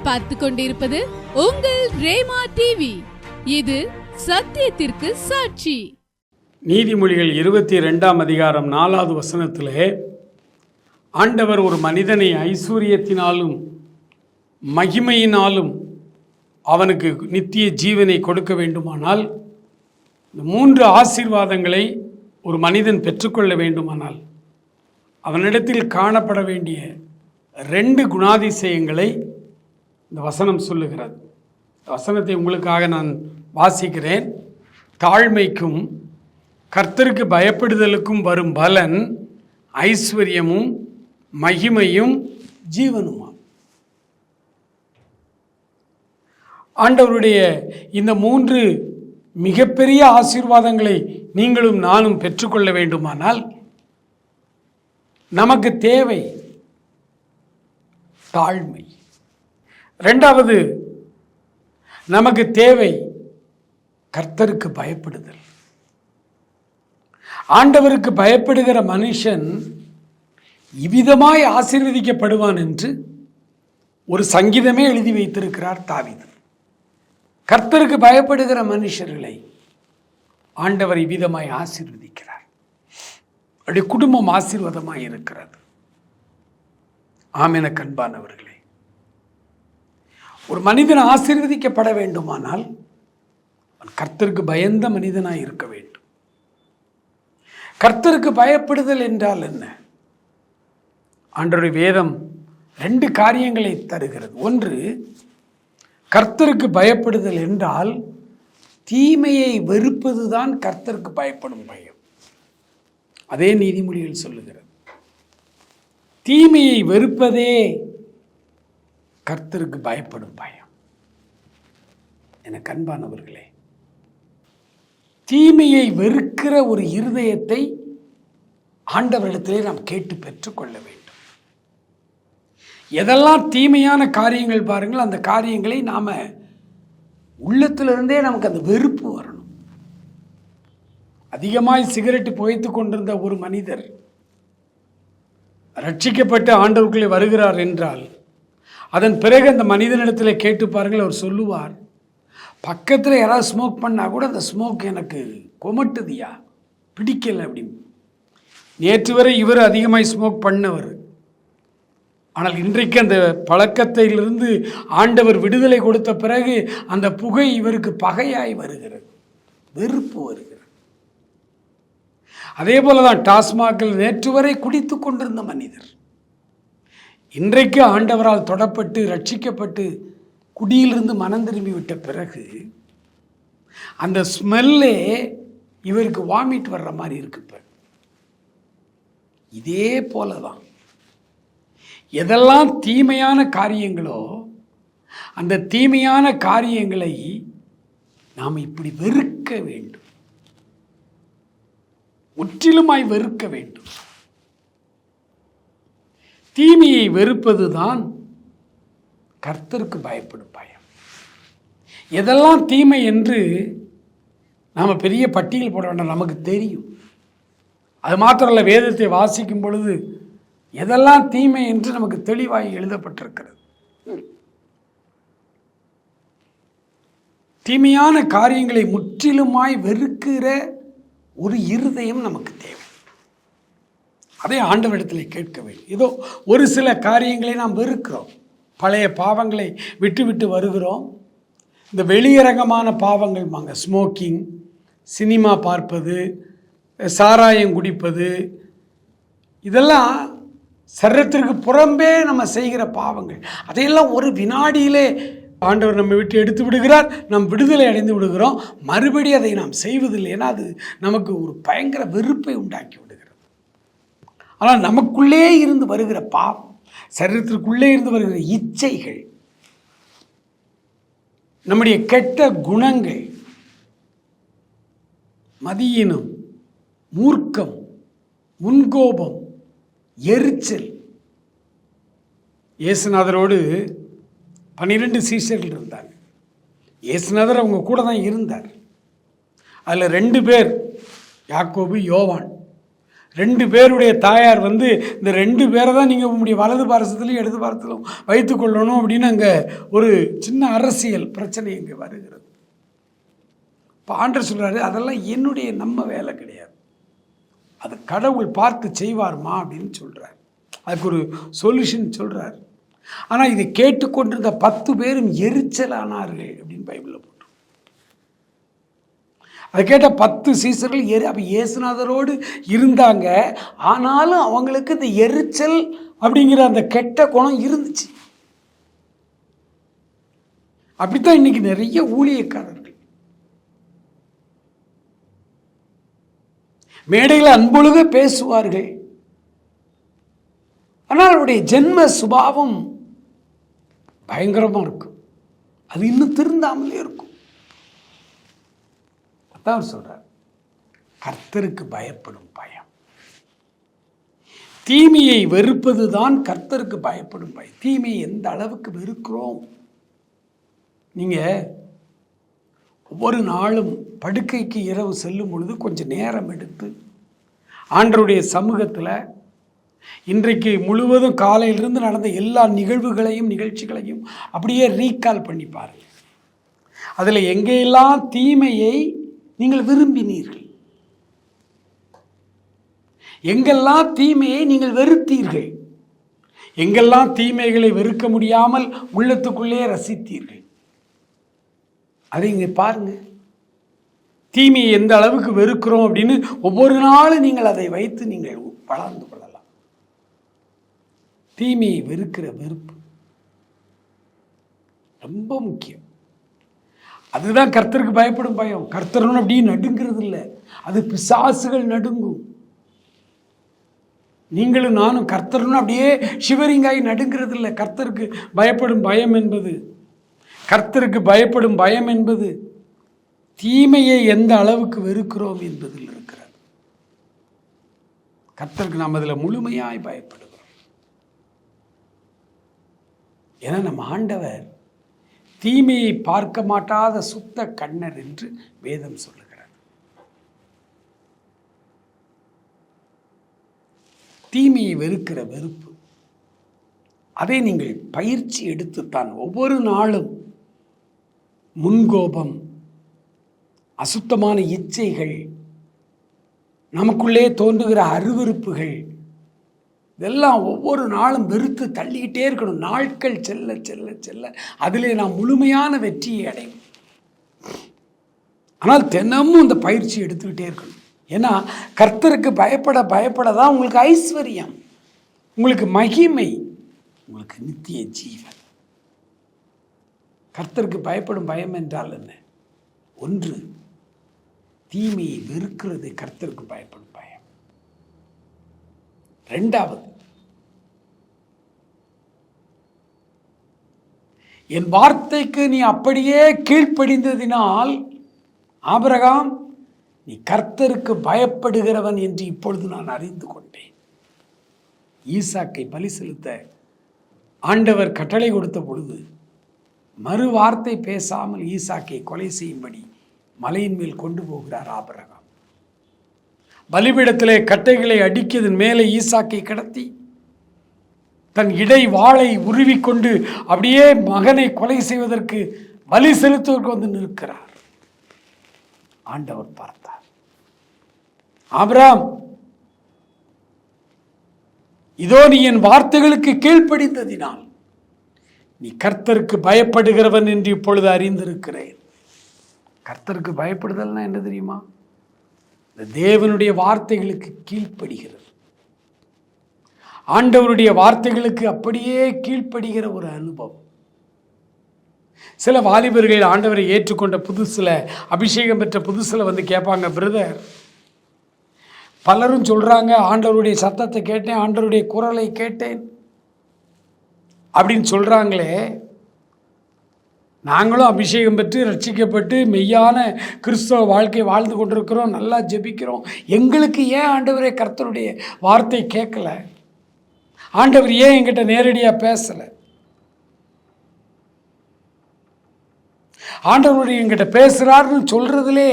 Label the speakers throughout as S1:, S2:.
S1: நீங்கள் பார்த்து கொண்டிருப்பது உங்கள் ரேமா டிவி. இது சத்தியத்திற்கு சாட்சி.
S2: நீதிமொழிகள் 22ஆம் அதிகாரம் 4வது வசனத்திலே ஆண்டவர் ஒரு மனிதனை ஐஸ்வர்யத்தினாலும் மகிமையினாலும் அவனுக்கு நித்திய ஜீவனை கொடுக்க வேண்டுமானால், இந்த 3 ஆசீர்வாதங்களை ஒரு மனிதன் பெற்றுக்கொள்ள வேண்டுமானால் அவனிடத்தில் காணப்பட வேண்டிய 2 குணாதிசயங்களை இந்த வசனம் சொல்லுகிறது. வசனத்தை உங்களுக்காக நான் வாசிக்கிறேன். தாழ்மைக்கும் கர்த்தருக்கு பயப்படுதலுக்கும் வரும் பலன் ஐஸ்வர்யமும் மகிமையும் ஜீவனுமா. ஆண்டவருடைய இந்த 3 மிகப்பெரிய ஆசீர்வாதங்களை நீங்களும் நானும் பெற்றுக்கொள்ள வேண்டுமானால் நமக்கு தேவை தாழ்மை. 2வது நமக்கு தேவை கர்த்தருக்கு பயப்படுதல். ஆண்டவருக்கு பயப்படுகிற மனுஷன் இவ்விதமாய் ஆசீர்வதிக்கப்படுவான் என்று ஒரு சங்கீதமே எழுதி வைத்திருக்கிறார் தாவீது. கர்த்தருக்கு பயப்படுகிற மனுஷர்களை ஆண்டவர் இவ்விதமாய் ஆசீர்வதிக்கிறார். அப்படி குடும்பம் ஆசீர்வாதமாய் இருக்கிறது. ஆமென். அன்பானவர்களே, ஒரு மனிதன் ஆசீர்வதிக்கப்பட வேண்டுமானால் கர்த்தருக்கு பயந்த மனிதனாய் இருக்க வேண்டும். கர்த்தருக்கு பயப்படுதல் என்றால் என்ன? ஆண்டவருடைய வேதம் 2 காரியங்களை தருகிறது. ஒன்று, கர்த்தருக்கு பயப்படுதல் என்றால் தீமையை வெறுப்பதுதான் கர்த்தருக்கு பயப்படும் பயம். அதே நீதிமொழிகள் சொல்லுகிறது. தீமையை வெறுப்பதே கர்த்தருக்கு பயப்படும் பயம். எனக்கு அன்பானவர்களே, தீமையை வெறுக்கிற ஒரு இருதயத்தை ஆண்டவரிடத்திலே நாம் கேட்டு பெற்றுக்கொள்ள வேண்டும். எதெல்லாம் தீமையான காரியங்கள் பாருங்கள், அந்த காரியங்களை நாம் உள்ளத்திலிருந்தே நமக்கு அந்த வெறுப்பு வரணும். அதிகமாய் சிகரெட்டு புகைத்து கொண்டிருந்த ஒரு மனிதர் ரட்சிக்கப்பட்டு ஆண்டவருக்குள்ளே வருகிறார் என்றால், அதன் பிறகு அந்த மனிதனிடத்தில் கேட்டு பாருங்கள், அவர் சொல்லுவார், பக்கத்தில் யாராவது ஸ்மோக் பண்ணால் கூட அந்த ஸ்மோக் எனக்கு கொமட்டுதியா, பிடிக்கலை அப்படின்னு. நேற்று வரை இவர் அதிகமாக ஸ்மோக் பண்ணவர், ஆனால் இன்றைக்கு அந்த பழக்கத்திலிருந்து ஆண்டவர் விடுதலை கொடுத்த பிறகு அந்த புகை இவருக்கு பகையாய் வருகிறது, வெறுப்பு வருகிறது. அதே போல தான் டாஸ்மாகில் நேற்று வரை குடித்து கொண்டிருந்த மனிதர் இன்றைக்கு ஆண்டவரால் தொடப்பட்டு ரட்சிக்கப்பட்டு குடியிலிருந்து மனம் திரும்பி விட்ட பிறகு அந்த ஸ்மெல்லே இவருக்கு வாமிட் வர்ற மாதிரி இருக்கு. இதே போலதான் எதெல்லாம் தீமையான காரியங்களோ அந்த தீமையான காரியங்களை நாம் இப்படி வெறுக்க வேண்டும், முற்றிலுமாய் வெறுக்க வேண்டும். தீமையை வெறுப்பதுதான் கர்த்தருக்கு பயப்படும் பயம். எதெல்லாம் தீமை என்று நாம் பெரிய பட்டியல் போட வேண்டாம், நமக்கு தெரியும். அது மாத்திரமல்ல, வேதத்தை வாசிக்கும் பொழுது எதெல்லாம் தீமை என்று நமக்கு தெளிவாய் எழுதப்பட்டிருக்கிறது. தீமையான காரியங்களை முற்றிலுமாய் வெறுக்கிற ஒரு இருதயம் நமக்கு தேவை. அதை ஆண்டவரிடத்தில் கேட்க வேண்டும். இதோ ஒரு சில காரியங்களை நாம் வெறுக்கிறோம், பழைய பாவங்களை விட்டு விட்டு வருகிறோம். இந்த வெளியரங்கமான பாவங்கள் வாங்க, ஸ்மோக்கிங், சினிமா பார்ப்பது, சாராயம் குடிப்பது, இதெல்லாம் சரீரத்திற்கு புறம்பே நம்ம செய்கிற பாவங்கள். அதையெல்லாம் ஒரு வினாடியிலே ஆண்டவர் நம்ம விட்டு எடுத்து விடுகிறார், நாம் விடுதலை அடைந்து விடுகிறோம். மறுபடி அதை நாம் செய்வதில்லை, ஏன்னா அது நமக்கு ஒரு பயங்கர வெறுப்பை உண்டாக்கி விடுகிறது. ஆனால் நமக்குள்ளே இருந்து வருகிற பாவம், சரீரத்திற்குள்ளே இருந்து வருகிற இச்சைகள், நம்முடைய கெட்ட குணங்கள், மதியினம், மூர்க்கம், முன்கோபம், எரிச்சல். இயேசுநாதரோடு 12 சீஷர்கள் இருந்தாங்க. இயேசுநாதர் அவங்க கூட தான் இருந்தார். அதில் 2 பேர், யாக்கோபு, யோவான். 2 பேருடைய தாயார் வந்து இந்த 2 பேரை தான் நீங்கள் உங்களுடைய வலது பாரசத்திலும் இடது பாரசத்திலும் வைத்து கொள்ளணும் அப்படின்னு அங்கே ஒரு சின்ன அரசியல் பிரச்சனை இங்கே வருகிறது. இப்போ ஆண்டவர் சொல்கிறாரு, அதெல்லாம் என்னுடைய நம்ம வேலை கிடையாது, அது கடவுள் பார்த்து செய்வார்மா அப்படின்னு சொல்கிறார். அதுக்கு ஒரு சொல்யூஷன் சொல்கிறார். ஆனால் இதை கேட்டுக்கொண்டிருந்த 10 பேரும் எரிச்சலானார்கள் அப்படின்னு பைபிளில் போட்டு. அதை கேட்ட 10 சீசர்கள் அப்போ இயேசுநாதரோடு இருந்தாங்க. ஆனாலும் அவங்களுக்கு இந்த எரிச்சல் அப்படிங்கிற அந்த கெட்ட குணம் இருந்துச்சு. அப்படித்தான் இன்னைக்கு நிறைய ஊழியக்காரர்கள் மேடையில் அன்பொழுக பேசுவார்கள், ஆனால் அவருடைய ஜென்ம சுபாவம் பயங்கரமாக இருக்கும். அது இன்னும் திருந்தாமலே இருக்கும். அதான் அவர் சொல்றார், கர்த்தருக்கு பயப்படும் பயம். தீமையை வெறுப்பது தான் கர்த்தருக்கு பயப்படும் பயம். தீமையை எந்த அளவுக்கு வெறுக்கிறோம். நீங்கள் ஒவ்வொரு நாளும் படுக்கைக்கு இரவு செல்லும் பொழுது கொஞ்சம் நேரம் எடுத்து ஆண்டவருடைய சமூகத்தில் இன்றைக்கு முழுவதும் காலையிலிருந்து நடந்த எல்லா நிகழ்ச்சிகளையும் அப்படியே ரீகால் பண்ணி பாருங்கள். அதில் எங்கெல்லாம் தீமையை நீங்கள் விரும்பினீர்கள், எங்கெல்லாம் தீமையை நீங்கள் வெறுத்தீர்கள், எங்கெல்லாம் தீமைகளை வெறுக்க முடியாமல் உள்ளத்துக்குள்ளே ரசித்தீர்கள், அதை இங்கே பாருங்க. தீமையை எந்த அளவுக்கு வெறுக்கிறோம் அப்படின்னு ஒவ்வொரு நாளும் நீங்கள் அதை வைத்து நீங்கள் வளர்ந்து கொள்ளலாம். தீமையை வெறுக்கிற வெறுப்பு ரொம்ப முக்கியம். அதுதான் கர்த்தருக்கு பயப்படும் பயம். கர்த்தர்னு அப்படியே நடுங்கிறது இல்லை, அது பிசாசுகள் நடுங்கும். நீங்களும் நானும் கர்த்தர்னு அப்படியே ஷிவரிங்காய் நடுங்கிறது இல்லை. கர்த்தருக்கு பயப்படும் பயம் என்பது, கர்த்தருக்கு பயப்படும் பயம் என்பது தீமையை எந்த அளவுக்கு வெறுக்கிறோம் என்பதில் இருக்கிறது. கர்த்தருக்கு நாம் அதில் முழுமையாய் பயப்படுகிறோம். ஏன்னா நம்ம ஆண்டவர் தீமையை பார்க்க மாட்டாத சுத்த கண்ணர் என்று வேதம் சொல்லுகிறார். தீமையை வெறுக்கிற வெறுப்பு, அதை நீங்கள் பயிற்சி எடுத்துத்தான் ஒவ்வொரு நாளும் முன்கோபம், அசுத்தமான இச்சைகள், நமக்குள்ளே தோன்றுகிற அருவருப்புகள், இதெல்லாம் ஒவ்வொரு நாளும் வெறுத்து தள்ளிக்கிட்டே இருக்கணும். நாட்கள் செல்ல செல்ல செல்ல அதிலே நாம் முழுமையான வெற்றியை அடையும். ஆனால் தினமும் இந்த பயிற்சி எடுத்துக்கிட்டே இருக்கணும். ஏன்னா கர்த்தருக்கு பயப்பட தான் உங்களுக்கு ஐஸ்வர்யம், உங்களுக்கு மகிமை, உங்களுக்கு நித்திய ஜீவன். கர்த்தருக்கு பயப்படும் பயம் என்றால் என்ன? ஒன்று, தீமையை வெறுக்கிறது கர்த்தருக்கு பயப்படும் பயம். இரண்டாவது, என் வார்த்தைக்கு நீ அப்படியே கீழ்ப்படிந்ததினால் ஆபிரகாம், நீ கர்த்தருக்கு பயப்படுகிறவன் என்று இப்பொழுது நான் அறிந்து கொண்டேன். ஈசாக்கை பலி செலுத்த ஆண்டவர் கட்டளை கொடுத்த பொழுது மறு வார்த்தை பேசாமல் ஈசாக்கை கொலை செய்யும்படி மலையின் மேல் கொண்டு போகிறார் ஆபிரகாம். பலிபீடத்திலே கட்டைகளை அடிக்கியதன் மேலே ஈசாக்கை கடத்தி தன் இடை வாளை உருவிக்கொண்டு அப்படியே மகனை கொலை செய்வதற்கு பலி செலுத்துவதற்கு வந்து நிற்கிறார். ஆண்டவர் பார்த்தார், ஆபிரகாம், இதோ நீ என் வார்த்தைகளுக்கு கீழ்ப்படிந்ததினால் நீ கர்த்தருக்கு பயப்படுகிறவன் என்று இப்பொழுது அறிந்திருக்கிறேன். கர்த்தருக்கு பயப்படுதல்னா என்ன தெரியுமா? இந்த தேவனுடைய வார்த்தைகளுக்கு கீழ்ப்படுகிறது, ஆண்டவருடைய வார்த்தைகளுக்கு அப்படியே கீழ்ப்படுகிற ஒரு அனுபவம். சில வாலிபர்கள் ஆண்டவரை ஏற்றுக்கொண்ட புதுசில், அபிஷேகம் பெற்ற புதுசில் வந்து கேட்பாங்க, பிரதர், பலரும் சொல்கிறாங்க ஆண்டவருடைய சத்தத்தை கேட்டேன், ஆண்டவருடைய குரலை கேட்டேன் அப்படின்னு சொல்கிறாங்களே, நாங்களும் அபிஷேகம் பெற்று ரட்சிக்கப்பட்டு மெய்யான கிறிஸ்தவ வாழ்க்கை வாழ்ந்து கொண்டிருக்கிறோம், நல்லா ஜெபிக்கிறோம், எங்களுக்கு ஏன் ஆண்டவரே கர்த்தருடைய வார்த்தை கேட்கல? ஆண்டவர் ஏன் என்கிட்ட நேரடியாக பேசலை? ஆண்டவருடைய என்கிட்ட பேசுகிறாருன்னு சொல்கிறதுலே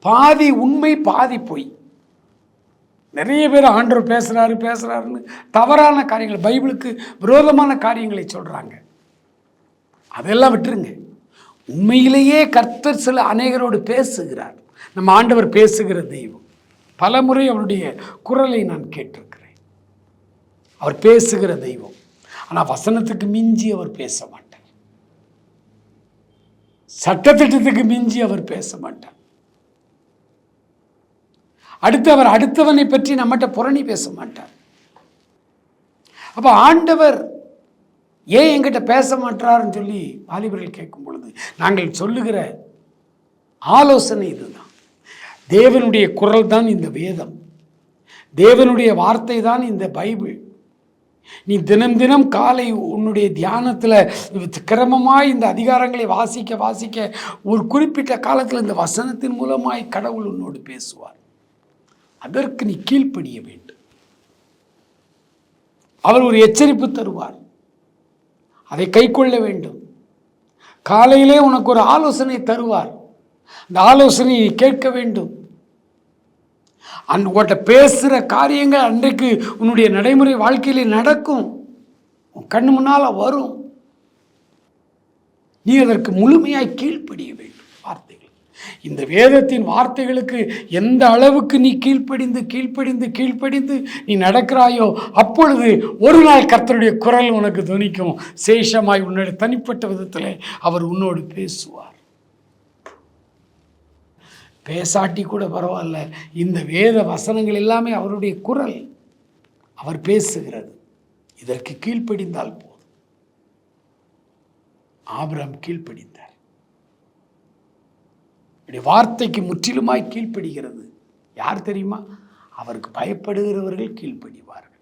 S2: பாதி உண்மை பாதி பொய். நிறைய பேர் ஆண்டவர் பேசுகிறாருன்னு தவறான காரியங்கள், பைபிளுக்கு விரோதமான காரியங்களை சொல்கிறாங்க. அதெல்லாம் விட்டுருங்க. உண்மையிலேயே கர்த்தர் சில அநேகரோடு பேசுகிறார். நம்ம ஆண்டவர் பேசுகிற தெய்வம். பல முறை அவருடைய குரலை நான் கேட்டிருக்கிறேன். அவர் பேசுகிற தெய்வம். ஆனால் வசனத்துக்கு மிஞ்சி அவர் பேச மாட்டார். சட்டத்திட்டத்துக்கு மிஞ்சி அவர் பேச மாட்டார். அவர் அடுத்தவனை பற்றி நம்மகிட்ட புரணி பேச மாட்டார். அப்போ ஆண்டவர் ஏன் என்கிட்ட பேச மாட்டாருன்னு சொல்லி வாலிபர்கள் கேட்கும் பொழுது நாங்கள் சொல்லுகிற ஆலோசனை இதுதான். தேவனுடைய குரல் தான் இந்த வேதம், தேவனுடைய வார்த்தை தான் இந்த பைபிள். நீ தினம் தினம் காலை உன்னுடைய தியானத்தில் கிரமமாய் இந்த அதிகாரங்களை வாசிக்க வாசிக்க ஒரு குறிப்பிட்ட காலத்தில் இந்த வசனத்தின் மூலமாய் கடவுள் உன்னோடு பேசுவார். அதற்கு நீ கீழ்ப்படிய வேண்டும். அவர் ஒரு எச்சரிப்பு தருவார், அதை கை கொள்ள வேண்டும். காலையிலே உனக்கு ஒரு ஆலோசனை தருவார், அந்த ஆலோசனையை கேட்க வேண்டும். உன்கிட்ட பேசுகிற காரியங்கள் அன்றைக்கு உன்னுடைய நடைமுறை வாழ்க்கையிலே நடக்கும், உன் கண்ணு முன்னால் வரும். நீ அதற்கு முழுமையாய் கீழ்ப்படிய வேண்டும். வார்த்தைகள், இந்த வேதத்தின் வார்த்தைகளுக்கு எந்த அளவுக்கு நீ கீழ்ப்படிந்து நீ நடக்கிறாயோ அப்பொழுது ஒரு நாள் கர்த்தருடைய குரல் உனக்கு துணிக்கும். சேஷமாய் உன்னுடைய தனிப்பட்ட விதத்தில் அவர் உன்னோடு பேசுவார். பேசாட்டி கூட பரவாயில்ல, இந்த வேத வசனங்கள் எல்லாமே அவருடைய குரல், அவர் பேசுகிறது. இதற்கு கீழ்ப்படிந்தால் போதும். ஆபிரகாம் கீழ்ப்படிந்தார். வார்த்தைக்கு முற்றிலுமாய் கீழ்ப்படுகிறது யார் தெரியுமா? அவருக்கு பயப்படுகிறவர்கள் கீழ்ப்படிவார்கள்.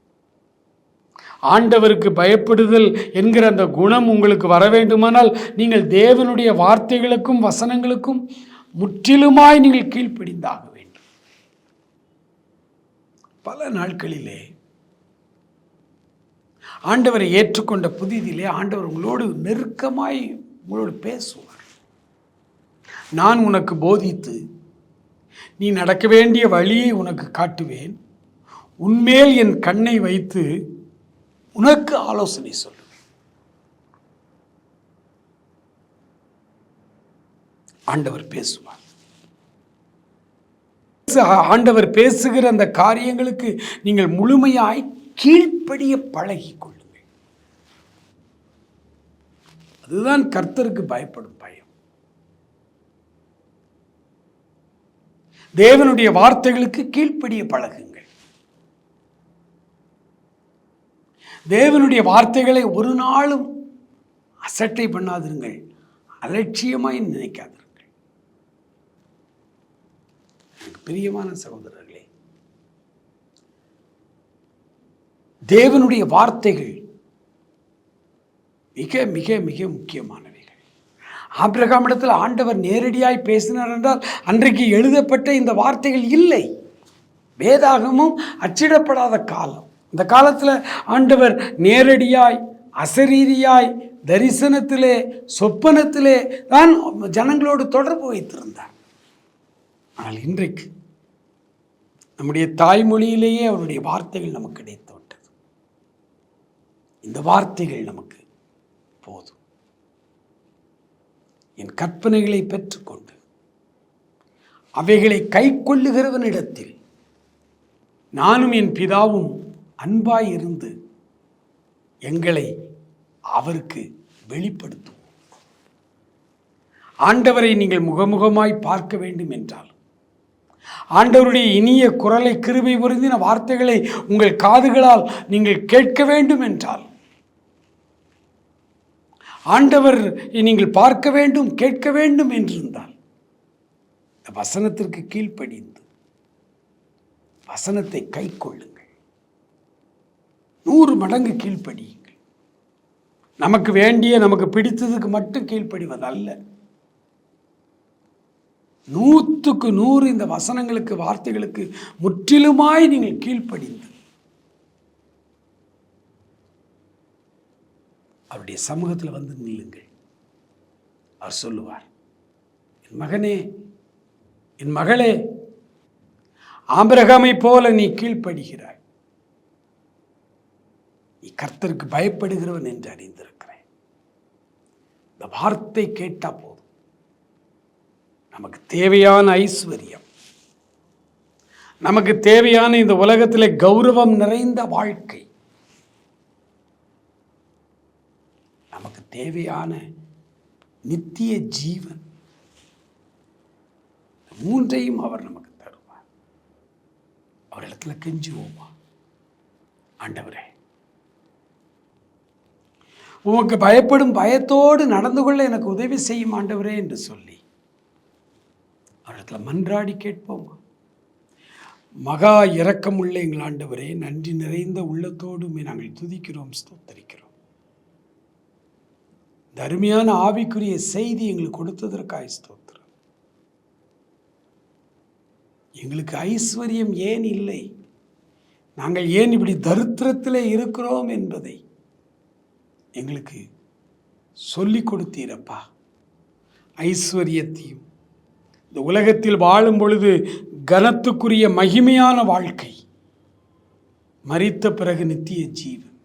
S2: ஆண்டவருக்கு பயப்படுதல் என்கிற அந்த குணம் உங்களுக்கு வர வேண்டுமானால் நீங்கள் தேவனுடைய வார்த்தைகளுக்கும் வசனங்களுக்கும் முற்றிலுமாய் நீங்கள் கீழ்ப்படிந்தாக வேண்டும். பல நாட்களிலே ஆண்டவரை ஏற்றுக்கொண்ட புதிதிலே ஆண்டவர் உங்களோடு நெருக்கமாய் உங்களோடு பேசுவார். நான் உனக்கு போதித்து நீ நடக்க வேண்டிய வழியை உனக்கு காட்டுவேன், உன்மேல் என் கண்ணை வைத்து உனக்கு ஆலோசனை சொல்லுவேன். ஆண்டவர் பேசுவார். ஆண்டவர் பேசுகிற அந்த காரியங்களுக்கு நீங்கள் முழுமையாய் கீழ்ப்படிய பழகி கொள்ளுங்கள். அதுதான் கர்த்தருக்கு பயப்படும் பயம். தேவனுடைய வார்த்தைகளுக்கு கீழ்ப்படிய பழகுங்கள். தேவனுடைய வார்த்தைகளை ஒரு நாளும் அசட்டை பண்ணாதிருங்கள், அலட்சியமாய் நினைக்காதிருங்கள். பிரியமான சகோதரர்களே, தேவனுடைய வார்த்தைகள் மிக மிக மிக முக்கியமானவைகள். ஆபிரகாமிடத்தில் ஆண்டவர் நேரடியாய் பேசினார் என்றால் அன்றைக்கு எழுதப்பட்ட இந்த வார்த்தைகள் இல்லை. வேதாகமும் அச்சிடப்படாத காலம். இந்த காலத்தில் ஆண்டவர் நேரடியாய் அசரீரியாய் தரிசனத்திலே சொப்பனத்திலே தான் ஜனங்களோடு தொடர்பு வைத்திருந்தார். ஆனால் இன்றைக்கு நம்முடைய தாய்மொழியிலேயே அவருடைய வார்த்தைகள் நமக்கு கிடைத்து விட்டது. இந்த வார்த்தைகள் நமக்கு போதும். என் கற்பனைகளை பெற்றுக்கொண்டு அவைகளை கை கொள்ளுகிறவனிடத்தில் நானும் என் பிதாவும் அன்பாய் இருந்து எங்களை அவருக்கு வெளிப்படுத்துவோம். ஆண்டவரை நீங்கள் முகமுகமாய் பார்க்க வேண்டும் என்றால், ஆண்டவருடைய இனிய குரலை, கிருபை பொருந்தின வார்த்தைகளை உங்கள் காதுகளால் நீங்கள் கேட்க வேண்டும் என்றால், ஆண்டவர் நீங்கள் பார்க்க வேண்டும் கேட்க வேண்டும் என்றிருந்தால், இந்த வசனத்திற்கு கீழ்ப்படிந்து வசனத்தை கை கொள்ளுங்கள். 100 மடங்கு கீழ்ப்படியுங்கள். நமக்கு வேண்டிய நமக்கு பிடித்ததுக்கு மட்டும் கீழ்ப்படிவது அல்ல. 100க்கு 100 இந்த வசனங்களுக்கு வார்த்தைகளுக்கு முற்றிலுமாய் நீங்கள் கீழ்ப்படிந்து அவருடைய சமூகத்தில் வந்து நில்லுங்கள். அவர் சொல்லுவார், என் மகனே, என் மகளே, ஆபிரகாமை போல நீ கீழ்ப்படுகிறாய். நீ கர்த்தருக்கு பயப்படுகிறவன் என்று அறிந்திருக்கிறேன். இந்த வார்த்தை கேட்டா போதும், நமக்கு தேவையான ஐஸ்வர்யம், நமக்கு தேவையான இந்த உலகத்திலே கௌரவம் நிறைந்த வாழ்க்கை, நமக்கு தேவையான நித்திய ஜீவன், மூன்றையும் அவர் நமக்கு தருவார். அவரிடத்துல கெஞ்சுவோமா, ஆண்டவரே உமக்கு பயப்படும் பயத்தோடு நடந்து கொள்ள எனக்கு உதவி செய்யும் ஆண்டவரே என்று சொல்லி அவரிடத்துல மன்றாடி கேட்போமா. மகா இரக்கமுள்ள எங்கள் ஆண்டவரே, நன்றி நிறைந்த உள்ளத்தோடு நாங்கள் துதிக்கிறோம், ஸ்தோத்தரிக்கிறோம். இந்த அருமையான ஆவிக்குரிய செய்தி எங்களுக்கு கொடுத்ததற்காக ஸ்தோத்திரம். எங்களுக்கு ஐஸ்வர்யம் ஏன் இல்லை, நாங்கள் ஏன் இப்படி தரித்திரத்திலே இருக்கிறோம் என்பதை எங்களுக்கு சொல்லிக் கொடுத்தீரப்பா. ஐஸ்வர்யத்தையும் இந்த உலகத்தில் வாழும் பொழுது கனத்துக்குரிய மகிமையான வாழ்க்கை, மரித்த பிறகு நித்திய ஜீவன்,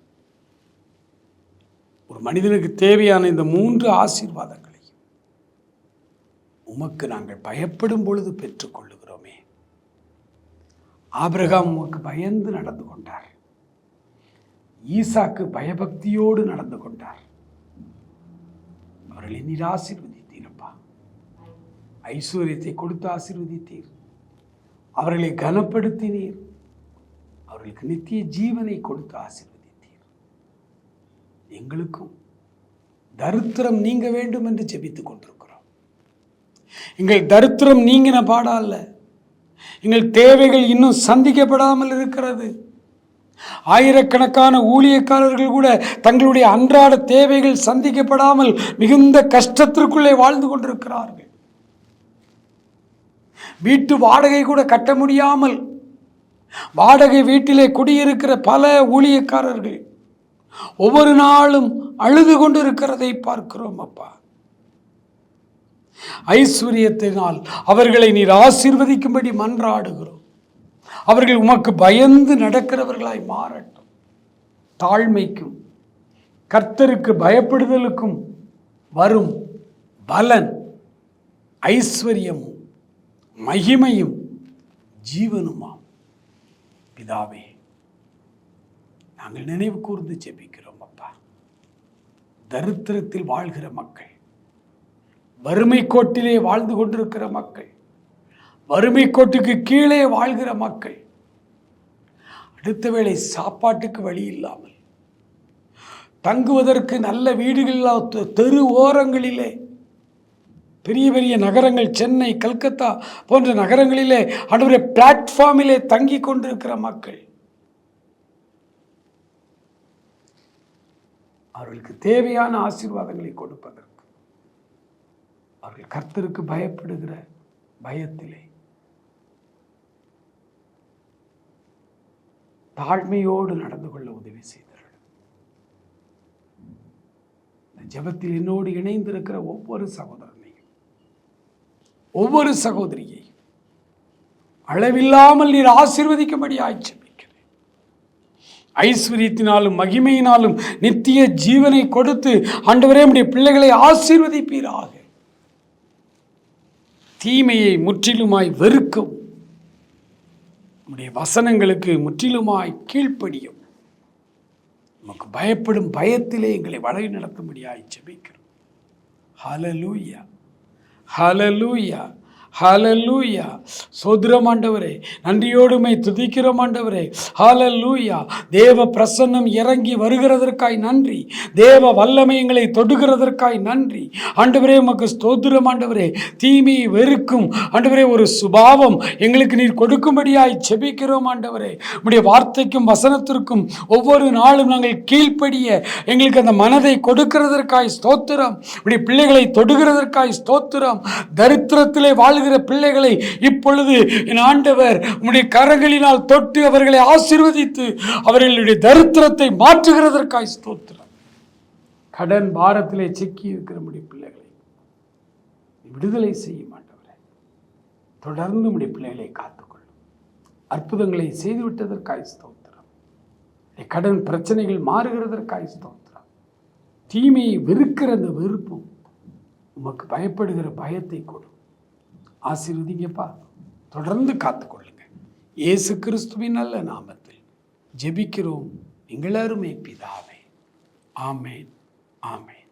S2: ஒரு மனிதனுக்கு தேவையான இந்த 3 ஆசீர்வாதங்களையும் உமக்கு நாங்கள் பயப்படும் பொழுது பெற்றுக்கொள்ளுகிறோமே. ஆபிரகாம் உமக்கு பயந்து நடந்து கொண்டார். ஈசாக்கு பயபக்தியோடு நடந்து கொண்டார். அவர்களை நீர் ஆசீர்வதித்தீரப்பா. ஐஸ்வர்யத்தை கொடுத்து ஆசீர்வதித்தீர். அவர்களை கனப்படுத்தினீர். அவர்களுக்கு நித்திய ஜீவனை கொடுத்து ஆசீர்வதித்தீர். எங்களுக்கும் தரித்திரம் நீங்க வேண்டும் என்று ஜெபித்துக் கொண்டிருக்கிறோம். எங்கள் தரித்திரம் நீங்கின பாடல்ல, எங்கள் தேவைகள் இன்னும் சந்திக்கப்படாமல் இருக்கிறது. ஆயிரக்கணக்கான ஊழியக்காரர்கள் கூட தங்களுடைய அன்றாட தேவைகள் சந்திக்கப்படாமல் மிகுந்த கஷ்டத்திற்குள்ளே வாழ்ந்து கொண்டிருக்கிறார்கள். வீட்டு வாடகை கூட கட்ட முடியாமல் வாடகை வீட்டிலே குடியிருக்கிற பல ஊழியக்காரர்கள் ஒவ்வொரு நாளும் அழுது கொண்டு இருக்கிறதை பார்க்கிறோம் அப்பா. ஐஸ்வர்யத்தினால் அவர்களை நீர் ஆசீர்வதிக்கும்படி மன்றாடுகிறோம். அவர்கள் உமக்கு பயந்து நடக்கிறவர்களாய் மாறட்டும். தாழ்மைக்கும் கர்த்தருக்கு பயப்படுதலுக்கும் வரும் பலன் ஐஸ்வர்யமும் மகிமையும் ஜீவனுமாம். பிதாவே, நாங்கள் நினைவு கூர்ந்து ஜெபிக்கிறோம் அப்பா. தரித்திரத்தில் வாழ்கிற மக்கள், வறுமை கோட்டிலே வாழ்ந்து கொண்டிருக்கிற மக்கள், வறுமை கோட்டுக்கு கீழே வாழ்கிற மக்கள், அடுத்த வேளை சாப்பாட்டுக்கு வழி இல்லாமல், தங்குவதற்கு நல்ல வீடுகள் தெரு ஓரங்களிலே, பெரிய பெரிய நகரங்கள் சென்னை, கல்கத்தா போன்ற நகரங்களிலே ஆண்டவரே பிளாட்ஃபார்மிலே தங்கி கொண்டிருக்கிற மக்கள், அவர்களுக்கு தேவையான ஆசீர்வாதங்களை கொடுப்பதற்கு அவர்கள் கர்த்தருக்கு பயப்படுகிற பயத்திலே தாழ்மையோடு நடந்து கொள்ள உதவி செய்தார்கள். இந்த ஜெபத்தில் என்னோடு இணைந்திருக்கிற ஒவ்வொரு சகோதரனையும், ஒவ்வொரு சகோதரியை அளவில்லாமல் நீர் ஆசீர்வதிக்கும்படி ஜெபிக்கிறேன். ஐஸ்வர்யத்தினாலும் மகிமையினாலும் நித்திய ஜீவனை கொடுத்து ஆண்டவரே உம்முடைய பிள்ளைகளை ஆசீர்வதிப்பீராக. தீமையை முற்றிலுமாய் வெறுக்கவும், உம்முடைய வசனங்களுக்கு முற்றிலுமாய் கீழ்ப்படியும், நமக்கு பயப்படும் பயத்திலே எங்களை வழி நடத்தும்படியாய் ஜெபிக்கிறோம். ஹல்லேலூயா, ஹல்லேலூயா, ஹல்லேலூயா. சோதரம் ஆண்டவரே, நன்றியோடுமை துதிக்கிறோம் ஆண்டவரே. ஹல்லேலூயா. தேவ பிரசன்னம் இறங்கி வருகிறதற்காய் நன்றி. தேவ வல்லமை எங்களை தொடுகிறதற்காய் நன்றி ஆண்டவரே. உமக்கு ஸ்தோத்திரம் ஆண்டவரே. தீமையை வெறுக்கும் ஆண்டவரே ஒரு சுபாவம் எங்களுக்கு நீர் கொடுக்கும்படியாய் ஜெபிக்கிறோம் ஆண்டவரே. உம்முடைய வார்த்தைக்கும் வசனத்திற்கும் ஒவ்வொரு நாளும் நாங்கள் கீழ்ப்படிய எங்களுக்கு அந்த மனதை கொடுக்கிறதற்காய் ஸ்தோத்திரம். உம்முடைய பிள்ளைகளை தொடுகிறதற்காய் ஸ்தோத்திரம். தரித்திரத்திலே வாழ்கிற பிள்ளைகளை இப்பொழுது என் ஆண்டவர் உம்முடைய கரங்களினால் தொட்டு அவர்களை ஆசீர்வதித்து அவர்களுடைய தரித்திரத்தை மாற்றுகிறதற்காய் ஸ்தோத்திரம். கடன் பாரத்திலே சிக்கி இருக்கிற உம்முடைய பிள்ளைகளை விடுதலை செய்யும் ஆண்டவரே. தொடர்ந்து உம்முடைய பிள்ளைகளை காத்துக்கொள்ளும். அற்புதங்களை செய்துவிட்டதற்காய் ஸ்தோத்திரம். கடன் பிரச்சனைகள் மாறுகிறதற்காய் ஸ்தோத்திரம். தீமையை வெறுக்கிற அந்த வெறுப்பும் உமக்கு பயப்படுகிற பயத்தை கொடு. ஆசீர்வதிங்கப்பா. தொடர்ந்து காத்துக்கொள்ளுங்க. இயேசு கிறிஸ்துவின் நல்ல நாமத்தில் ஜெபிக்கிறோம் எங்கள் அருமை பிதாவே. ஆமேன், ஆமேன்.